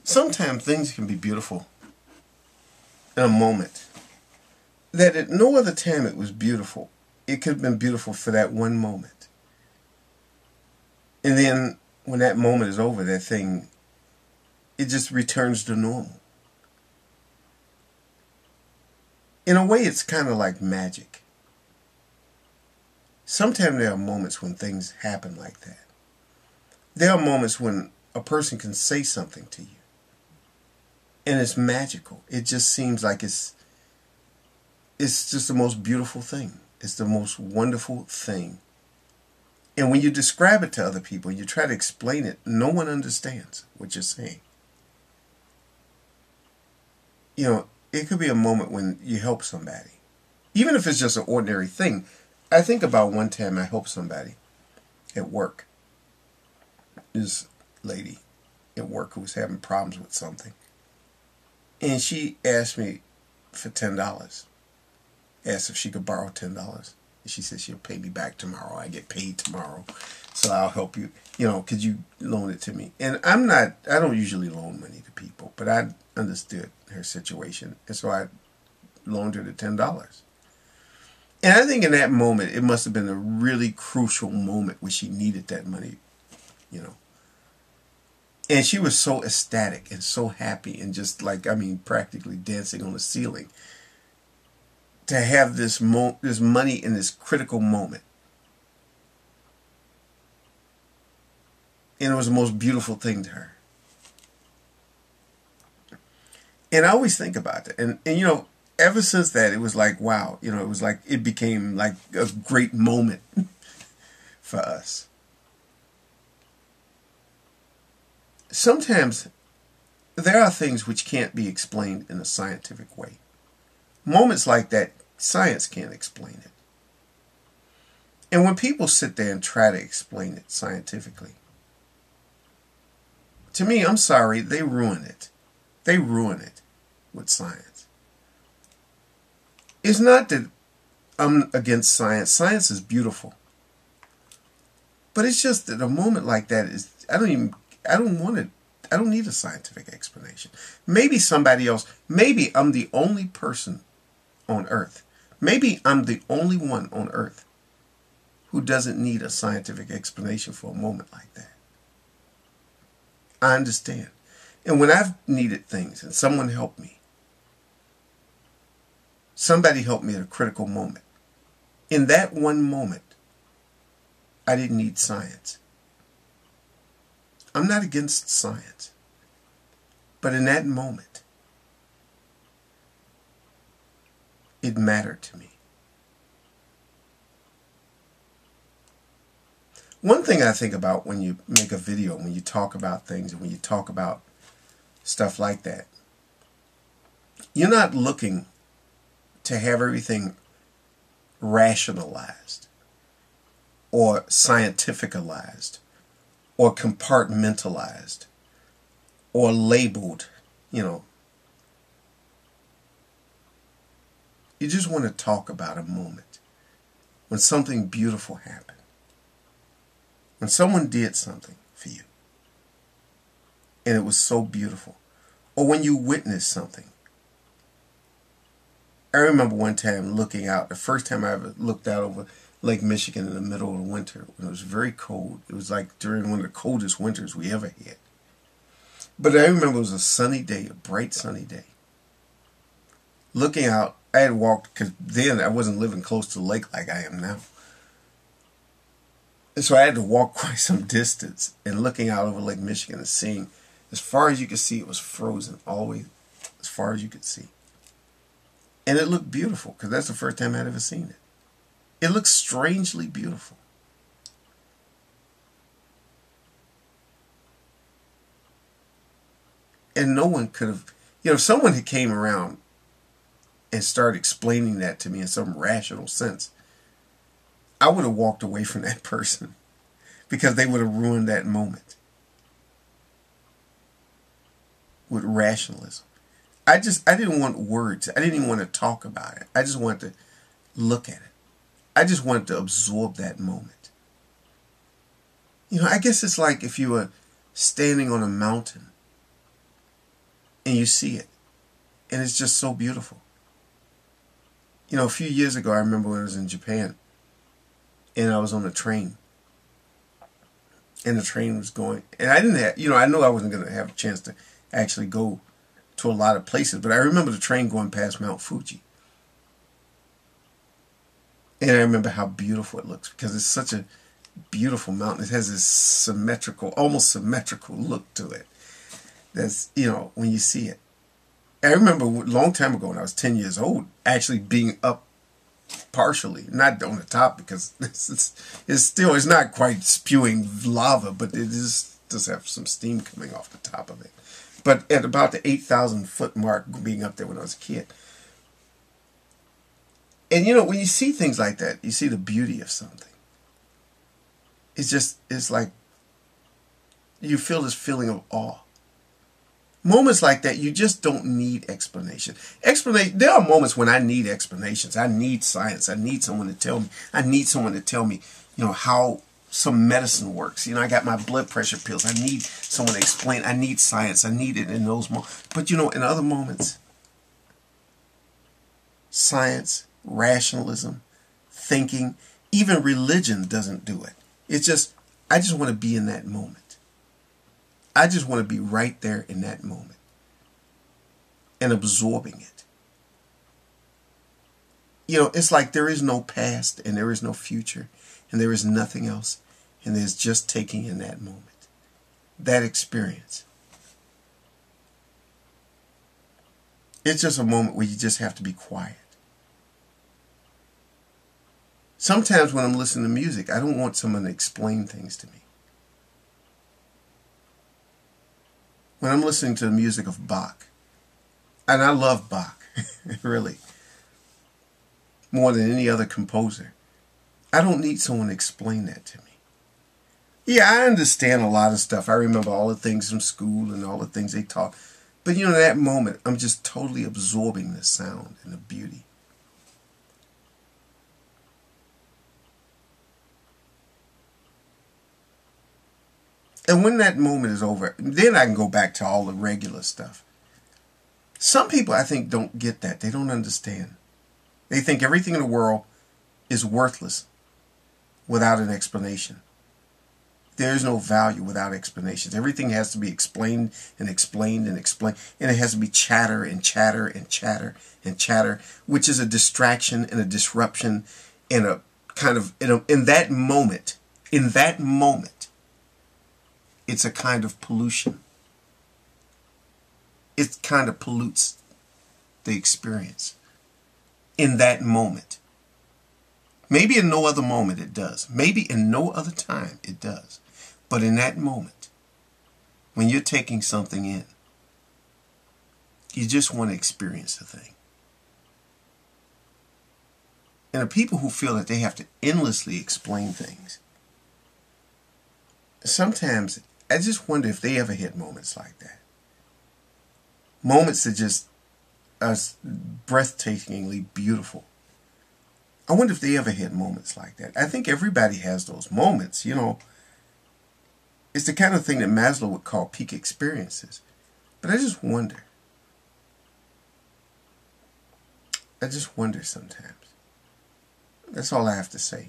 Sometimes things can be beautiful in a moment. That at no other time it was beautiful. It could have been beautiful for that one moment. And then when that moment is over, that thing, it just returns to normal. In a way, it's kind of like magic. Sometimes there are moments when things happen like that. There are moments when a person can say something to you. And it's magical. It just seems like it's just the most beautiful thing. It's the most wonderful thing. And when you describe it to other people, you try to explain it, no one understands what you're saying. You know, it could be a moment when you help somebody. Even if it's just an ordinary thing. I think about one time I helped somebody at work. This lady at work who was having problems with something. And she asked me for $10. Asked if she could borrow $10. And she said she'll pay me back tomorrow. I get paid tomorrow. So I'll help you. You know, could you loan it to me? And I don't usually loan money to people. But I understood her situation. And so I loaned her the $10. And I think in that moment, it must have been a really crucial moment where she needed that money, you know. And she was so ecstatic and so happy and just like, I mean, practically dancing on the ceiling to have this money in this critical moment. And it was the most beautiful thing to her. And I always think about that. And you know, ever since that, it was like, wow, you know, it was like, it became like a great moment for us. Sometimes there are things which can't be explained in a scientific way. Moments like that, science can't explain it. And when people sit there and try to explain it scientifically, to me, I'm sorry, they ruin it. They ruin it with science. It's not that I'm against science. Science is beautiful. But it's just that a moment like that is, I don't need a scientific explanation. Maybe somebody else, maybe I'm the only person on earth. Maybe I'm the only one on earth who doesn't need a scientific explanation for a moment like that. I understand. And when I've needed things and someone helped me, somebody helped me at a critical moment. In that one moment, I didn't need science. I'm not against science. But in that moment, it mattered to me. One thing I think about when you make a video, when you talk about things, and when you talk about stuff like that, you're not looking to have everything rationalized or scientificalized or compartmentalized or labeled, you know. You just want to talk about a moment when something beautiful happened. When someone did something for you and it was so beautiful. Or when you witnessed something. I remember one time looking out, the first time I ever looked out over Lake Michigan in the middle of winter when it was very cold. It was like during one of the coldest winters we ever had. But I remember it was a sunny day, a bright sunny day. Looking out, I had walked, because then I wasn't living close to the lake like I am now. And so I had to walk quite some distance and looking out over Lake Michigan and seeing, as far as you could see, it was frozen all the way as far as you could see. And it looked beautiful, because that's the first time I'd ever seen it. It looked strangely beautiful. And no one could have, you know, if someone had came around and started explaining that to me in some rational sense, I would have walked away from that person because they would have ruined that moment with rationalism. I didn't want words. I didn't even want to talk about it. I just wanted to look at it. I just wanted to absorb that moment. You know, I guess it's like if you were standing on a mountain and you see it, and it's just so beautiful. You know, a few years ago, I remember when I was in Japan, and I was on a train, and the train was going, and I didn't have, you know, I knew I wasn't going to have a chance to actually go to a lot of places, but I remember the train going past Mount Fuji. And I remember how beautiful it looks, because it's such a beautiful mountain. It has this symmetrical, almost symmetrical look to it. That's, you know, when you see it. I remember a long time ago when I was 10 years old, actually being up partially, not on the top, because it's still, it's not quite spewing lava, but it does have some steam coming off the top of it. But at about the 8,000 foot mark, being up there when I was a kid. And you know, when you see things like that, you see the beauty of something. It's like you feel this feeling of awe. Moments like that, you just don't need explanation. There are moments when I need explanations. I need science. I need someone to tell me. I need someone to tell me, you know, how some medicine works. You know, I got my blood pressure pills. I need someone to explain. I need science. I need it in those moments. But you know, in other moments, science, rationalism, thinking, even religion doesn't do it. It's just, I just want to be in that moment. I just want to be right there in that moment and absorbing it. You know, it's like there is no past and there is no future and there is nothing else. And there's just taking in that moment, that experience. It's just a moment where you just have to be quiet. Sometimes when I'm listening to music, I don't want someone to explain things to me. When I'm listening to the music of Bach, and I love Bach, really, more than any other composer, I don't need someone to explain that to me. Yeah, I understand a lot of stuff. I remember all the things from school and all the things they taught. But you know, in that moment, I'm just totally absorbing the sound and the beauty. And when that moment is over, then I can go back to all the regular stuff. Some people, I think, don't get that. They don't understand. They think everything in the world is worthless without an explanation. There is no value without explanations. Everything has to be explained and explained and explained. And it has to be chatter and chatter and chatter and chatter, which is a distraction and a disruption and a kind of, in that moment, it's a kind of pollution. It kind of pollutes the experience in that moment. Maybe in no other moment it does. Maybe in no other time it does. But in that moment, when you're taking something in, you just want to experience the thing. And the people who feel that they have to endlessly explain things, sometimes I just wonder if they ever hit moments like that. Moments that just are breathtakingly beautiful. I wonder if they ever hit moments like that. I think everybody has those moments, you know. It's the kind of thing that Maslow would call peak experiences. But I just wonder. I just wonder sometimes. That's all I have to say.